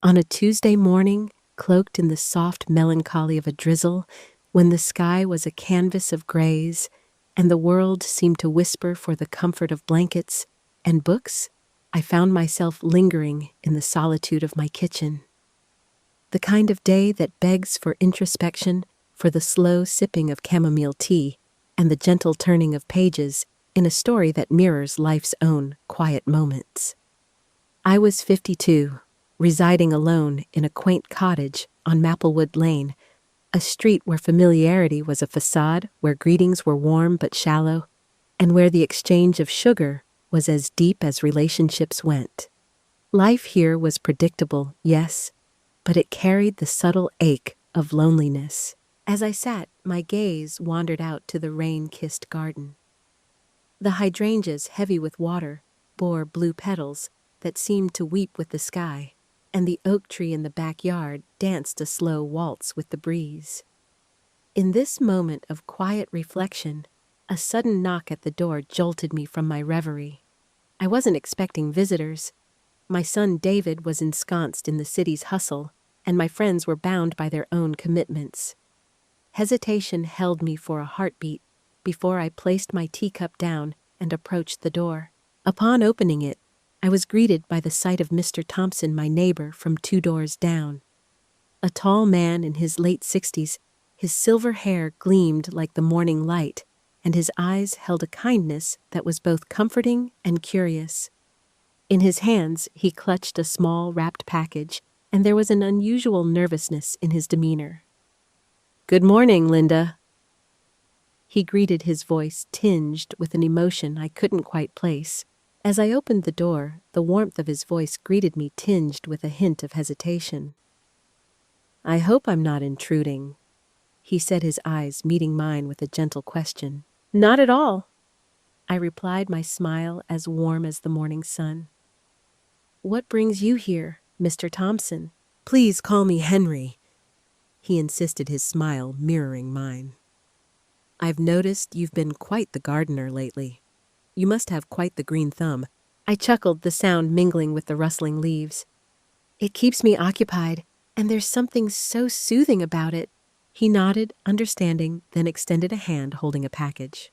On a Tuesday morning, cloaked in the soft melancholy of a drizzle, when the sky was a canvas of grays, and the world seemed to whisper for the comfort of blankets and books, I found myself lingering in the solitude of my kitchen. The kind of day that begs for introspection, for the slow sipping of chamomile tea, and the gentle turning of pages in a story that mirrors life's own quiet moments. I was 52, residing alone in a quaint cottage on Maplewood Lane, a street where familiarity was a facade, where greetings were warm but shallow, and where the exchange of sugar was as deep as relationships went. Life here was predictable, yes, but it carried the subtle ache of loneliness. As I sat, my gaze wandered out to the rain-kissed garden. The hydrangeas, heavy with water, bore blue petals that seemed to weep with the sky, and the oak tree in the backyard danced a slow waltz with the breeze. In this moment of quiet reflection, a sudden knock at the door jolted me from my reverie. I wasn't expecting visitors. My son David was ensconced in the city's hustle, and my friends were bound by their own commitments. Hesitation held me for a heartbeat before I placed my teacup down and approached the door. Upon opening it, I was greeted by the sight of Mr. Thompson, my neighbor from 2 doors down. A tall man in his late 60s, his silver hair gleamed like the morning light, and his eyes held a kindness that was both comforting and curious. In his hands, he clutched a small wrapped package, and there was an unusual nervousness in his demeanor. "Good morning, Linda." He greeted, his voice tinged with an emotion I couldn't quite place. As I opened the door, the warmth of his voice greeted me tinged with a hint of hesitation. "I hope I'm not intruding," he said, his eyes meeting mine with a gentle question. "Not at all," I replied, my smile as warm as the morning sun. "What brings you here, Mr. Thompson?" "Please call me Henry," he insisted, his smile mirroring mine. "I've noticed you've been quite the gardener lately. You must have quite the green thumb." I chuckled, the sound mingling with the rustling leaves. "It keeps me occupied, and there's something so soothing about it." He nodded, understanding, then extended a hand holding a package.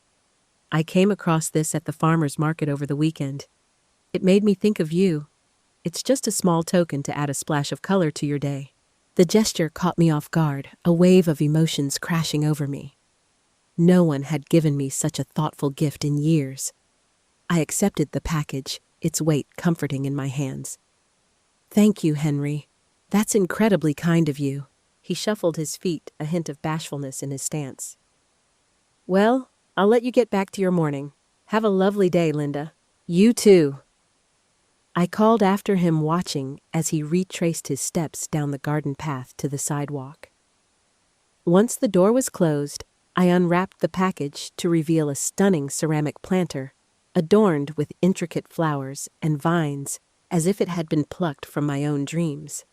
"I came across this at the farmer's market over the weekend. It made me think of you. It's just a small token to add a splash of color to your day." The gesture caught me off guard, a wave of emotions crashing over me. No one had given me such a thoughtful gift in years. I accepted the package, its weight comforting in my hands. "Thank you, Henry. That's incredibly kind of you." He shuffled his feet, a hint of bashfulness in his stance. "Well, I'll let you get back to your morning. Have a lovely day, Linda." "You too." I called after him, watching as he retraced his steps down the garden path to the sidewalk. Once the door was closed, I unwrapped the package to reveal a stunning ceramic planter, adorned with intricate flowers and vines as if it had been plucked from my own dreams.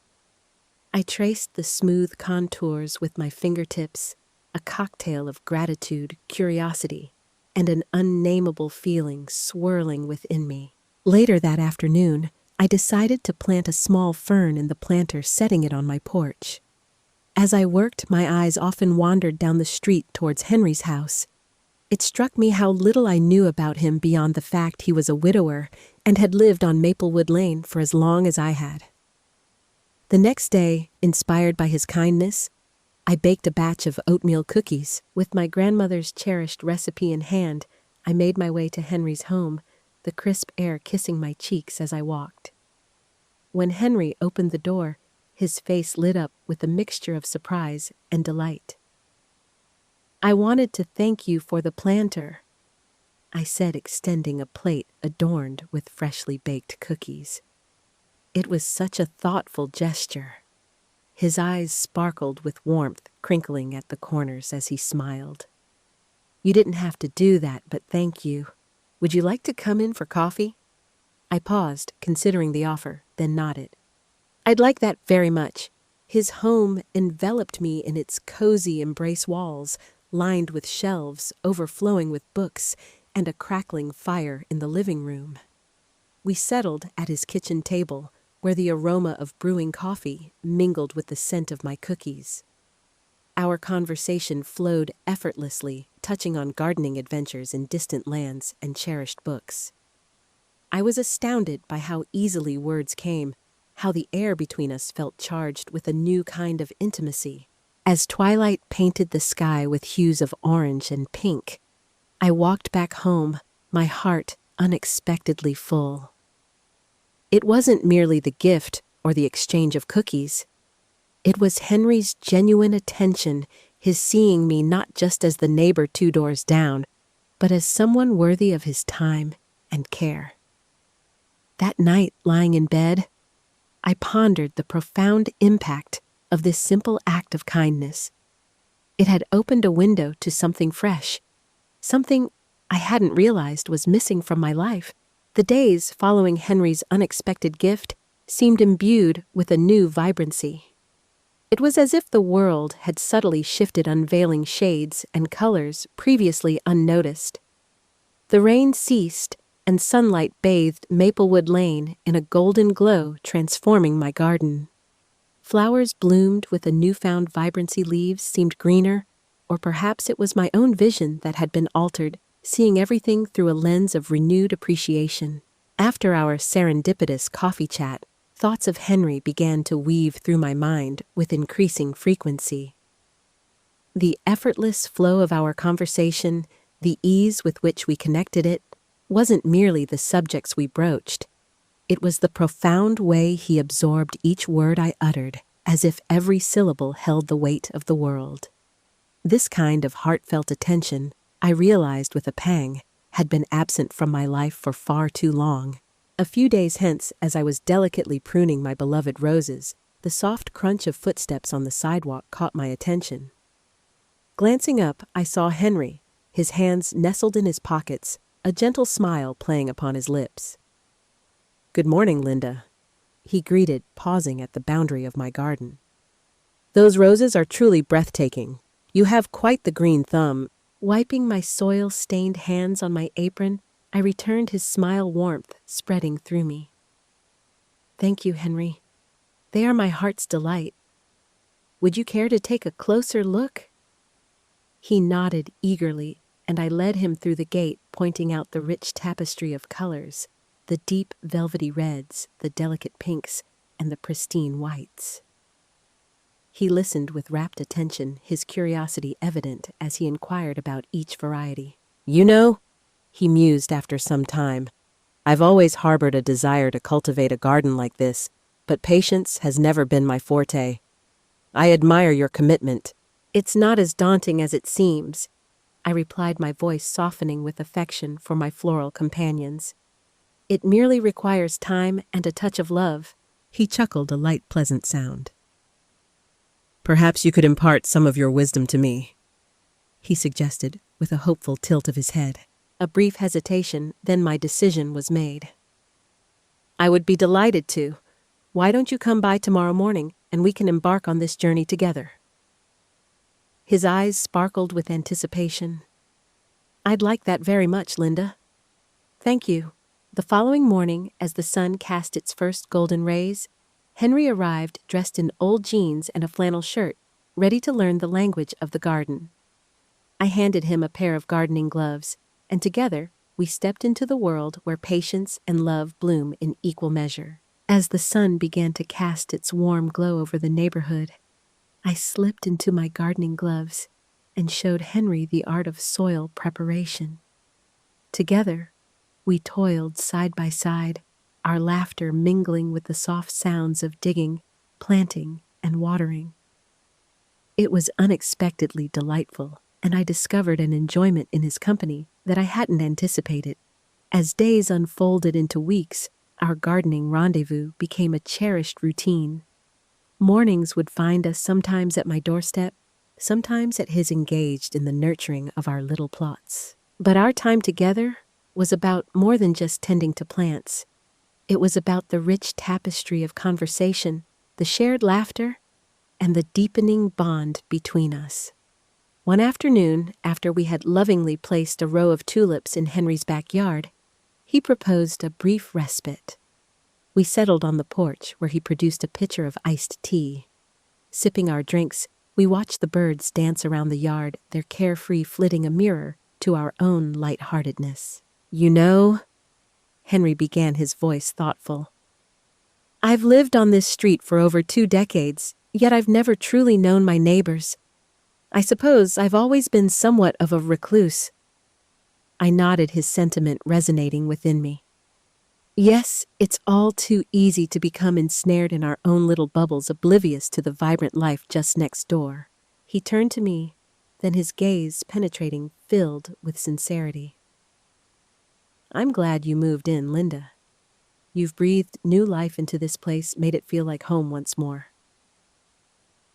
I traced the smooth contours with my fingertips, a cocktail of gratitude, curiosity, and an unnameable feeling swirling within me. Later that afternoon, I decided to plant a small fern in the planter, setting it on my porch. As I worked, my eyes often wandered down the street towards Henry's house. It struck me how little I knew about him beyond the fact he was a widower and had lived on Maplewood Lane for as long as I had. The next day, inspired by his kindness, I baked a batch of oatmeal cookies. With my grandmother's cherished recipe in hand, I made my way to Henry's home, the crisp air kissing my cheeks as I walked. When Henry opened the door, his face lit up with a mixture of surprise and delight. "I wanted to thank you for the planter," I said, extending a plate adorned with freshly baked cookies. It was such a thoughtful gesture. His eyes sparkled with warmth, crinkling at the corners as he smiled. "You didn't have to do that, but thank you. Would you like to come in for coffee?" I paused, considering the offer, then nodded. "I'd like that very much." His home enveloped me in its cozy embrace walls, lined with shelves overflowing with books and a crackling fire in the living room. We settled at his kitchen table, where the aroma of brewing coffee mingled with the scent of my cookies. Our conversation flowed effortlessly, touching on gardening adventures in distant lands and cherished books. I was astounded by how easily words came, how the air between us felt charged with a new kind of intimacy. As twilight painted the sky with hues of orange and pink, I walked back home, my heart unexpectedly full. It wasn't merely the gift or the exchange of cookies. It was Henry's genuine attention, his seeing me not just as the neighbor 2 doors down, but as someone worthy of his time and care. That night, lying in bed, I pondered the profound impact of this simple act of kindness. It had opened a window to something fresh, something I hadn't realized was missing from my life. The days following Henry's unexpected gift seemed imbued with a new vibrancy. It was as if the world had subtly shifted, unveiling shades and colors previously unnoticed. The rain ceased, and sunlight bathed Maplewood Lane in a golden glow, transforming my garden. Flowers bloomed with a newfound vibrancy. Leaves seemed greener, or perhaps it was my own vision that had been altered, seeing everything through a lens of renewed appreciation. After our serendipitous coffee chat, thoughts of Henry began to weave through my mind with increasing frequency. The effortless flow of our conversation, the ease with which we connected it, wasn't merely the subjects we broached. It was the profound way he absorbed each word I uttered, as if every syllable held the weight of the world. This kind of heartfelt attention, I realized with a pang, had been absent from my life for far too long. A few days hence, as I was delicately pruning my beloved roses, the soft crunch of footsteps on the sidewalk caught my attention. Glancing up, I saw Henry, his hands nestled in his pockets, a gentle smile playing upon his lips. "Good morning, Linda," he greeted, pausing at the boundary of my garden. "Those roses are truly breathtaking. You have quite the green thumb." Wiping my soil-stained hands on my apron, I returned his smile, warmth spreading through me. "Thank you, Henry. They are my heart's delight. Would you care to take a closer look?" He nodded eagerly, and I led him through the gate, pointing out the rich tapestry of colors, the deep velvety reds, the delicate pinks, and the pristine whites. He listened with rapt attention, his curiosity evident as he inquired about each variety. "You know," he mused after some time, "I've always harbored a desire to cultivate a garden like this, but patience has never been my forte. I admire your commitment." "It's not as daunting as it seems," I replied, my voice softening with affection for my floral companions. "It merely requires time and a touch of love." He chuckled, a light, pleasant sound. "Perhaps you could impart some of your wisdom to me," he suggested, with a hopeful tilt of his head. A brief hesitation, then my decision was made. "I would be delighted to. Why don't you come by tomorrow morning, and we can embark on this journey together?" His eyes sparkled with anticipation. "I'd like that very much, Linda." "Thank you." The following morning, as the sun cast its first golden rays, Henry arrived dressed in old jeans and a flannel shirt, ready to learn the language of the garden. I handed him a pair of gardening gloves, and together we stepped into the world where patience and love bloom in equal measure. As the sun began to cast its warm glow over the neighborhood, I slipped into my gardening gloves and showed Henry the art of soil preparation. Together, we toiled side by side, our laughter mingling with the soft sounds of digging, planting, and watering. It was unexpectedly delightful, and I discovered an enjoyment in his company that I hadn't anticipated. As days unfolded into weeks, our gardening rendezvous became a cherished routine. Mornings would find us sometimes at my doorstep, sometimes at his, engaged in the nurturing of our little plots. But our time together was about more than just tending to plants. It was about the rich tapestry of conversation, the shared laughter, and the deepening bond between us. One afternoon, after we had lovingly placed a row of tulips in Henry's backyard, he proposed a brief respite. We settled on the porch where he produced a pitcher of iced tea. Sipping our drinks, we watched the birds dance around the yard, their carefree flitting a mirror to our own lightheartedness. "You know," Henry began, his voice thoughtful, "I've lived on this street for over 2 decades, yet I've never truly known my neighbors. I suppose I've always been somewhat of a recluse." I nodded, his sentiment resonating within me. Yes, it's all too easy to become ensnared in our own little bubbles, oblivious to the vibrant life just next door. He turned to me, then his gaze, penetrating, filled with sincerity. "I'm glad you moved in, Linda. You've breathed new life into this place, made it feel like home once more."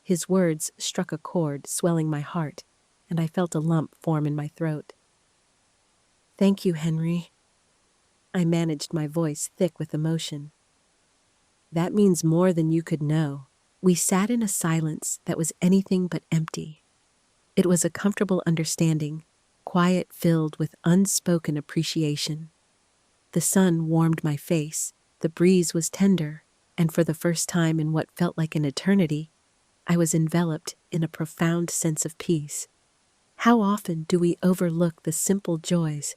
His words struck a chord, swelling my heart, and I felt a lump form in my throat. "Thank you, Henry." I managed, my voice thick with emotion. "That means more than you could know." We sat in a silence that was anything but empty. It was a comfortable understanding, quiet, filled with unspoken appreciation. The sun warmed my face, the breeze was tender, and for the first time in what felt like an eternity, I was enveloped in a profound sense of peace. How often do we overlook the simple joys,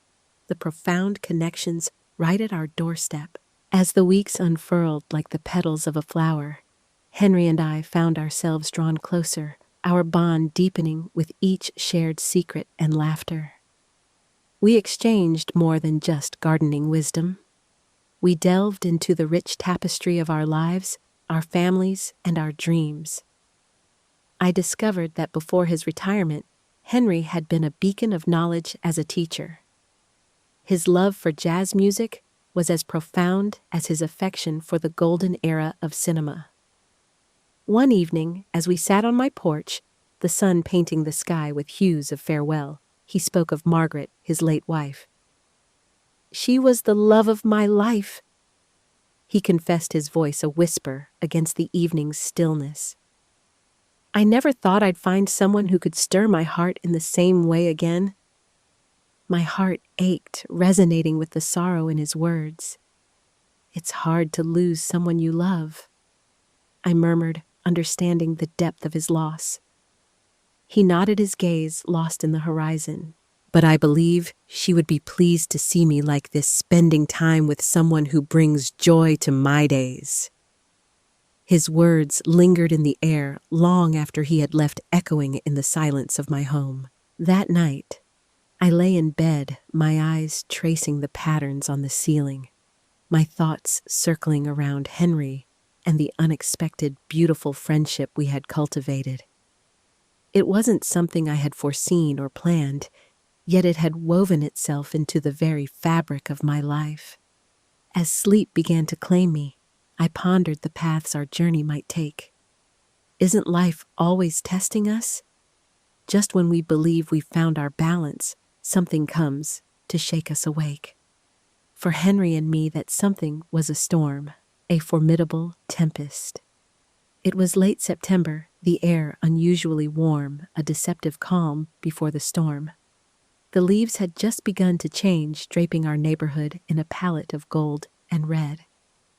the profound connections right at our doorstep? As the weeks unfurled like the petals of a flower, Henry and I found ourselves drawn closer, our bond deepening with each shared secret and laughter. We exchanged more than just gardening wisdom. We delved into the rich tapestry of our lives, our families, and our dreams. I discovered that before his retirement, Henry had been a beacon of knowledge as a teacher. His love for jazz music was as profound as his affection for the golden era of cinema. One evening, as we sat on my porch, the sun painting the sky with hues of farewell, he spoke of Margaret, his late wife. "She was the love of my life," he confessed, his voice a whisper against the evening's stillness. "I never thought I'd find someone who could stir my heart in the same way again." My heart ached, resonating with the sorrow in his words. "It's hard to lose someone you love," I murmured, understanding the depth of his loss. He nodded, his gaze lost in the horizon. "But I believe she would be pleased to see me like this, spending time with someone who brings joy to my days." His words lingered in the air long after he had left, echoing in the silence of my home. That night, I lay in bed, my eyes tracing the patterns on the ceiling, my thoughts circling around Henry and the unexpected, beautiful friendship we had cultivated. It wasn't something I had foreseen or planned, yet it had woven itself into the very fabric of my life. As sleep began to claim me, I pondered the paths our journey might take. Isn't life always testing us? Just when we believe we've found our balance, something comes to shake us awake. For Henry and me, that something was a storm, a formidable tempest. It was late September, the air unusually warm, a deceptive calm before the storm. The leaves had just begun to change, draping our neighborhood in a palette of gold and red.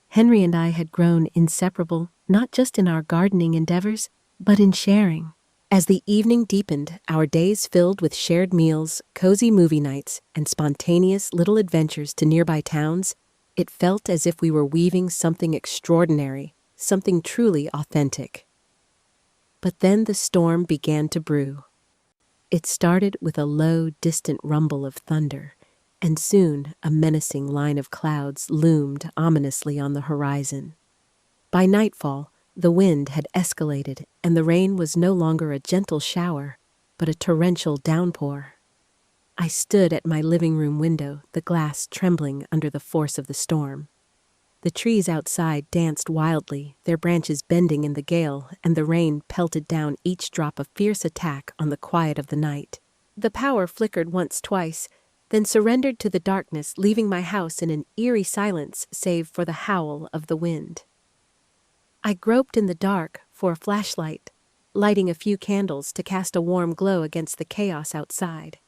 Henry and I had grown inseparable, not just in our gardening endeavors, but in sharing. As the evening deepened, our days filled with shared meals, cozy movie nights, and spontaneous little adventures to nearby towns, it felt as if we were weaving something extraordinary, something truly authentic. But then the storm began to brew. It started with a low, distant rumble of thunder, and soon a menacing line of clouds loomed ominously on the horizon. By nightfall, the wind had escalated, and the rain was no longer a gentle shower, but a torrential downpour. I stood at my living room window, the glass trembling under the force of the storm. The trees outside danced wildly, their branches bending in the gale, and the rain pelted down, each drop a fierce attack on the quiet of the night. The power flickered once, twice, then surrendered to the darkness, leaving my house in an eerie silence save for the howl of the wind. I groped in the dark for a flashlight, lighting a few candles to cast a warm glow against the chaos outside.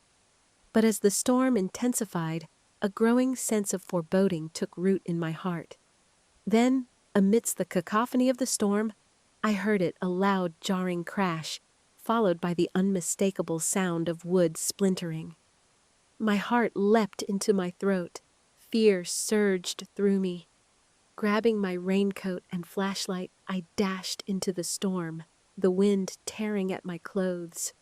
But as the storm intensified, a growing sense of foreboding took root in my heart. Then, amidst the cacophony of the storm, I heard it a loud, jarring crash, followed by the unmistakable sound of wood splintering. My heart leapt into my throat. Fear surged through me. Grabbing my raincoat and flashlight, I dashed into the storm, the wind tearing at my clothes,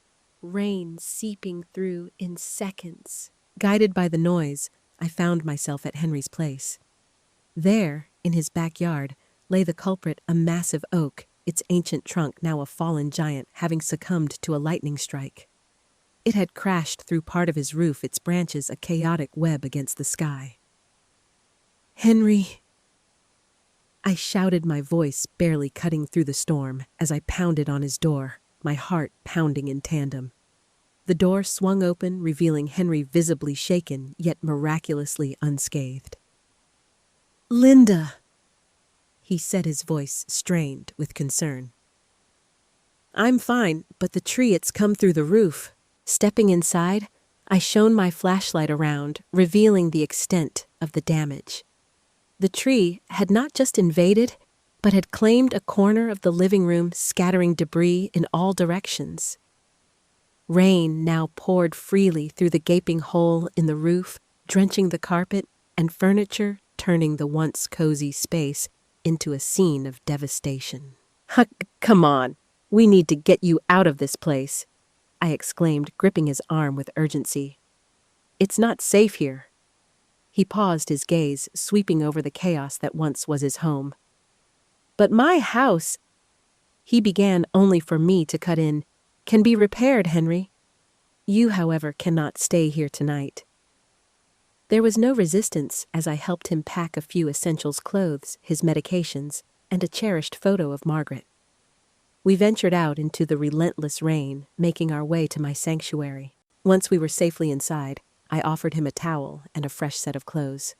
rain seeping through in seconds. Guided by the noise, I found myself at Henry's place. There, in his backyard, lay the culprit, a massive oak, its ancient trunk now a fallen giant, having succumbed to a lightning strike. It had crashed through part of his roof, its branches a chaotic web against the sky. "Henry!" I shouted, my voice barely cutting through the storm as I pounded on his door, my heart pounding in tandem. The door swung open, revealing Henry visibly shaken, yet miraculously unscathed. "Linda!" he said, his voice strained with concern. "I'm fine, but the tree, it's come through the roof." Stepping inside, I shone my flashlight around, revealing the extent of the damage. The tree had not just invaded, but had claimed a corner of the living room, scattering debris in all directions. Rain now poured freely through the gaping hole in the roof, drenching the carpet and furniture, turning the once cozy space into a scene of devastation. "Come on, we need to get you out of this place," I exclaimed, gripping his arm with urgency. "It's not safe here." He paused, his gaze sweeping over the chaos that once was his home. "But my house," he began, only for me to cut in, "can be repaired, Henry. You, however, cannot stay here tonight." There was no resistance as I helped him pack a few essentials, clothes, his medications, and a cherished photo of Margaret. We ventured out into the relentless rain, making our way to my sanctuary. Once we were safely inside, I offered him a towel and a fresh set of clothes.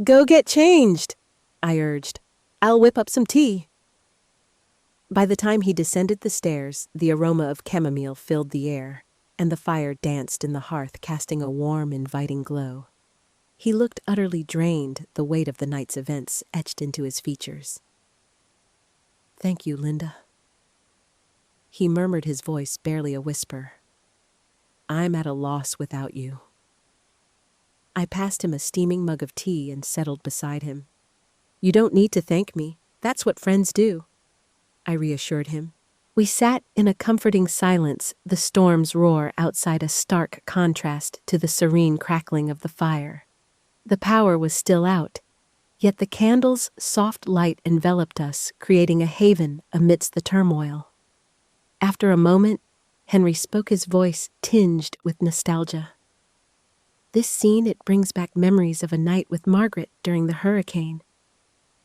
"Go get changed," I urged. "I'll whip up some tea." By the time he descended the stairs, the aroma of chamomile filled the air, and the fire danced in the hearth, casting a warm, inviting glow. He looked utterly drained, the weight of the night's events etched into his features. "Thank you, Linda," he murmured, his voice barely a whisper. "I'm at a loss without you." I passed him a steaming mug of tea and settled beside him. "You don't need to thank me. That's what friends do," I reassured him. We sat in a comforting silence, the storm's roar outside a stark contrast to the serene crackling of the fire. The power was still out, yet the candle's soft light enveloped us, creating a haven amidst the turmoil. After a moment, Henry spoke, his voice tinged with nostalgia. "This scene, it brings back memories of a night with Margaret during the hurricane.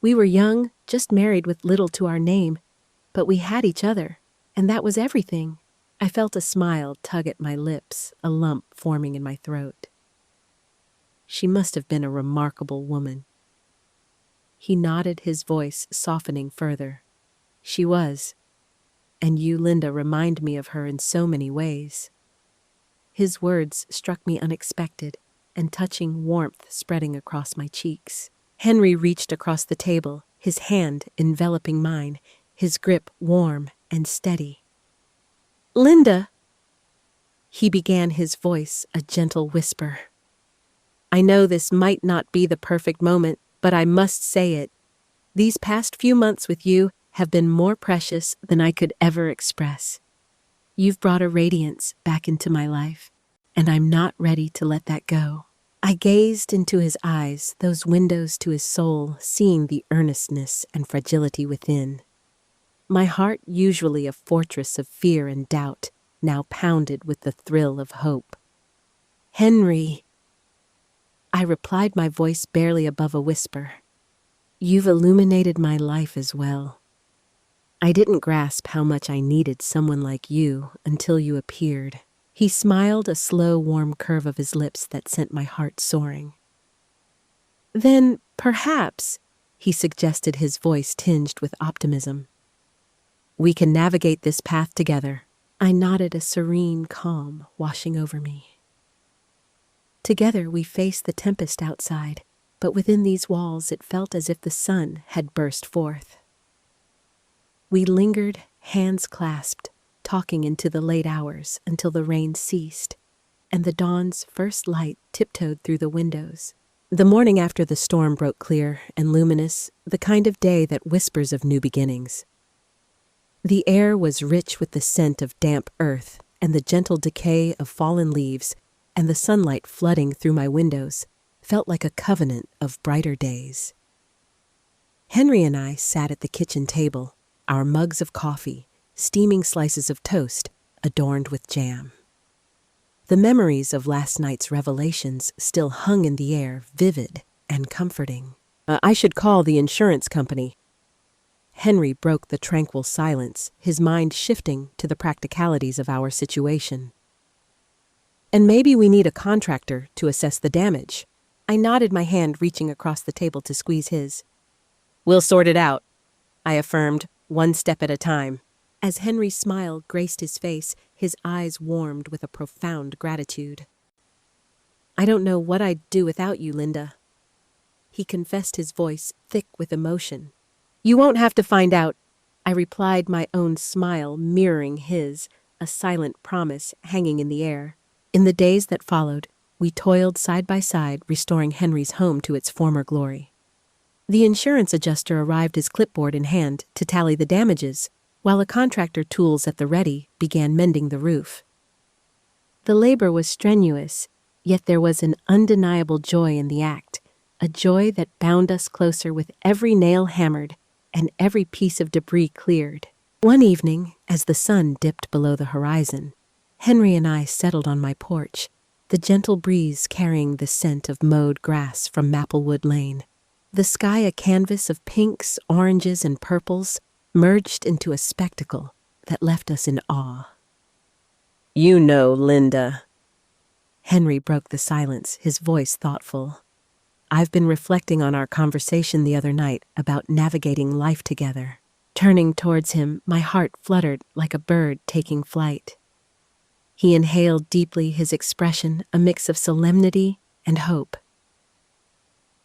We were young, just married with little to our name, but we had each other, and that was everything." I felt a smile tug at my lips, a lump forming in my throat. "She must have been a remarkable woman." He nodded, his voice softening further. "She was. And you, Linda, remind me of her in so many ways." His words struck me unexpected, and touching warmth spreading across my cheeks. Henry reached across the table, his hand enveloping mine, his grip warm and steady. "Linda," he began, his voice a gentle whisper. "I know this might not be the perfect moment, but I must say it. These past few months with you have been more precious than I could ever express. You've brought a radiance back into my life, and I'm not ready to let that go." I gazed into his eyes, those windows to his soul, seeing the earnestness and fragility within. My heart, usually a fortress of fear and doubt, now pounded with the thrill of hope. "Henry," I replied, my voice barely above a whisper, "you've illuminated my life as well. I didn't grasp how much I needed someone like you until you appeared." He smiled, a slow, warm curve of his lips that sent my heart soaring. "Then, perhaps," he suggested, his voice tinged with optimism, "we can navigate this path together." I nodded, a serene calm washing over me. Together we faced the tempest outside, but within these walls it felt as if the sun had burst forth. We lingered, hands clasped, talking into the late hours until the rain ceased, and the dawn's first light tiptoed through the windows. The morning after the storm broke clear and luminous, the kind of day that whispers of new beginnings. The air was rich with the scent of damp earth and the gentle decay of fallen leaves, and the sunlight flooding through my windows felt like a covenant of brighter days. Henry and I sat at the kitchen table, our mugs of coffee, steaming slices of toast adorned with jam. The memories of last night's revelations still hung in the air, vivid and comforting. I should call the insurance company. Henry broke the tranquil silence, his mind shifting to the practicalities of our situation. And maybe we need a contractor to assess the damage. I nodded, my hand reaching across the table to squeeze his. We'll sort it out, I affirmed, one step at a time. As Henry's smile graced his face, his eyes warmed with a profound gratitude. I don't know what I'd do without you, Linda. He confessed, his voice thick with emotion. You won't have to find out, I replied, my own smile mirroring his, a silent promise hanging in the air. In the days that followed, we toiled side by side, restoring Henry's home to its former glory. The insurance adjuster arrived, his clipboard in hand, to tally the damages, while a contractor, tools at the ready, began mending the roof. The labor was strenuous, yet there was an undeniable joy in the act, a joy that bound us closer with every nail hammered and every piece of debris cleared. One evening, as the sun dipped below the horizon, Henry and I settled on my porch, the gentle breeze carrying the scent of mowed grass from Maplewood Lane. The sky a canvas of pinks, oranges, and purples, merged into a spectacle that left us in awe. You know, Linda. Henry broke the silence, his voice thoughtful. I've been reflecting on our conversation the other night about navigating life together. Turning towards him, my heart fluttered like a bird taking flight. He inhaled deeply, his expression a mix of solemnity and hope.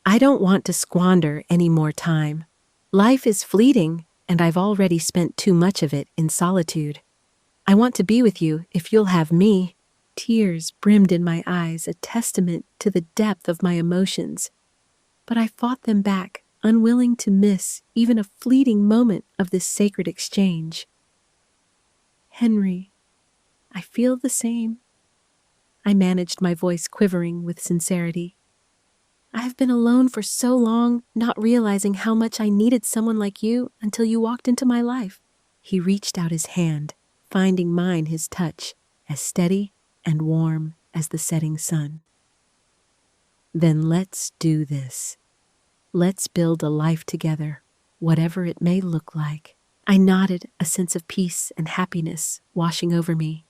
I don't want to squander any more time. Life is fleeting, and I've already spent too much of it in solitude. I want to be with you if you'll have me. Tears brimmed in my eyes, a testament to the depth of my emotions. But I fought them back, unwilling to miss even a fleeting moment of this sacred exchange. Henry, I feel the same. I managed, my voice quivering with sincerity. I have been alone for so long, not realizing how much I needed someone like you until you walked into my life. He reached out his hand, finding mine, his touch, as steady and warm as the setting sun. Then let's do this. Let's build a life together, whatever it may look like. I nodded, a sense of peace and happiness washing over me,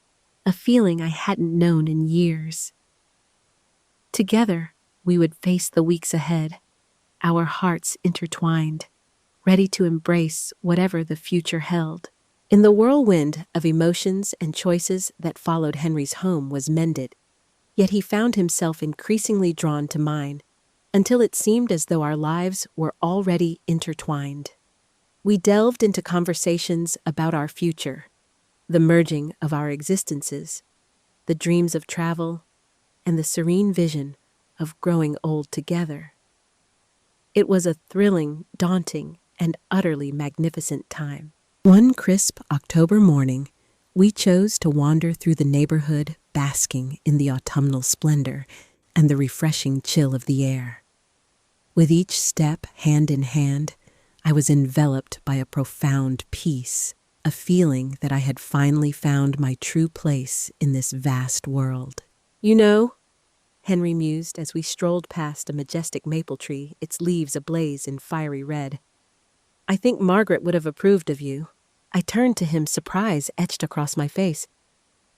a feeling I hadn't known in years. Together, we would face the weeks ahead, our hearts intertwined, ready to embrace whatever the future held. In the whirlwind of emotions and choices that followed, Henry's home was mended, yet he found himself increasingly drawn to mine, until it seemed as though our lives were already intertwined. We delved into conversations about our future, the merging of our existences, the dreams of travel, and the serene vision of growing old together. It was a thrilling, daunting, and utterly magnificent time. One crisp October morning, we chose to wander through the neighborhood, basking in the autumnal splendor and the refreshing chill of the air. With each step, hand in hand, I was enveloped by a profound peace, a feeling that I had finally found my true place in this vast world. You know, Henry mused as we strolled past a majestic maple tree, its leaves ablaze in fiery red. I think Margaret would have approved of you. I turned to him, surprise etched across my face.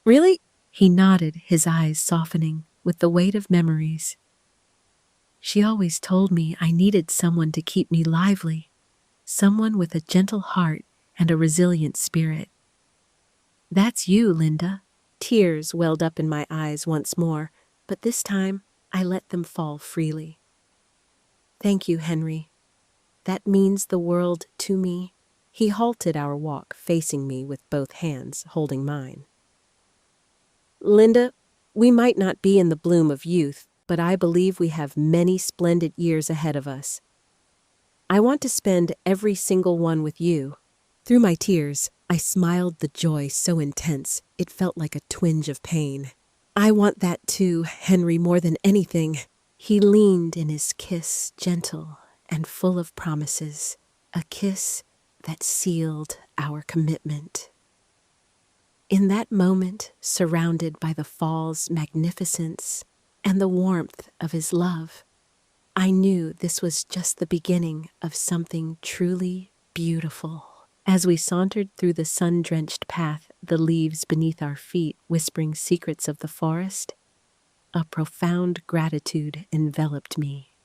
Really? He nodded, his eyes softening with the weight of memories. She always told me I needed someone to keep me lively, someone with a gentle heart and a resilient spirit. That's you, Linda. Tears welled up in my eyes once more, but this time I let them fall freely. Thank you, Henry. That means the world to me. He halted our walk, facing me with both hands holding mine. Linda, we might not be in the bloom of youth, but I believe we have many splendid years ahead of us. I want to spend every single one with you. Through my tears, I smiled, the joy so intense, it felt like a twinge of pain. I want that too, Henry, more than anything. He leaned in his kiss, gentle and full of promises, a kiss that sealed our commitment. In that moment, surrounded by the fall's magnificence and the warmth of his love, I knew this was just the beginning of something truly beautiful. As we sauntered through the sun-drenched path, the leaves beneath our feet whispering secrets of the forest, a profound gratitude enveloped me.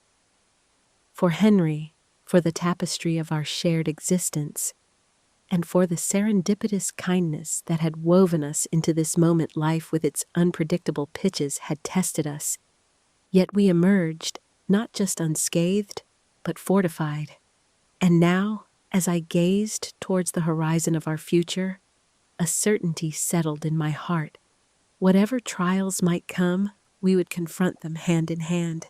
For Henry, for the tapestry of our shared existence, and for the serendipitous kindness that had woven us into this moment. Life with its unpredictable pitches had tested us, yet we emerged not just unscathed, but fortified. And now, as I gazed towards the horizon of our future, a certainty settled in my heart. Whatever trials might come, we would confront them hand in hand.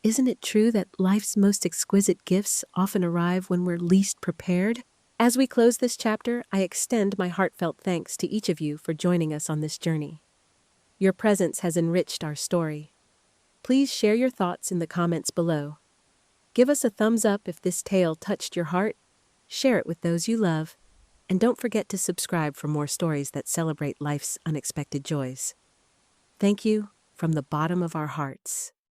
Isn't it true that life's most exquisite gifts often arrive when we're least prepared? As we close this chapter, I extend my heartfelt thanks to each of you for joining us on this journey. Your presence has enriched our story. Please share your thoughts in the comments below. Give us a thumbs up if this tale touched your heart, share it with those you love, and don't forget to subscribe for more stories that celebrate life's unexpected joys. Thank you from the bottom of our hearts.